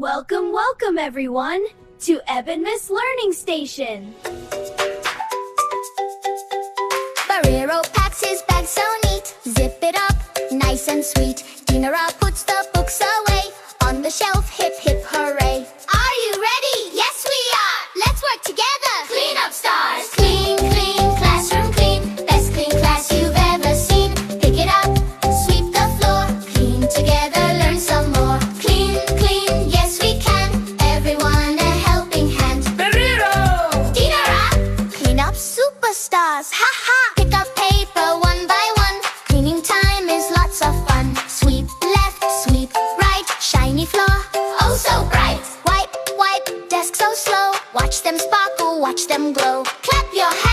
Welcome, welcome everyone to EbedmasLearning Station. Bareeroh packs his bag so neat. Zip it up, nice and sweet. Dinarah puts the books away on the shelf, hip hip hooray. Are you ready? Yes we are! Let's work together! Clean up stars! Clean, clean, classroom clean. Best clean class you've ever seen. Pick it up, sweep the floor. Clean together, learn some more. Clean, clean, yes we can. Everyone a helping hand. Bareeroh Dinarah! Clean up superstars! Ha ha! Pick up paper one by one. Cleaning time is lots of fun. Sweep left, sweep right. Shiny floor, oh so bright. Wipe, wipe, desk so slow. Watch them sparkle, watch them glow. Clap your hands.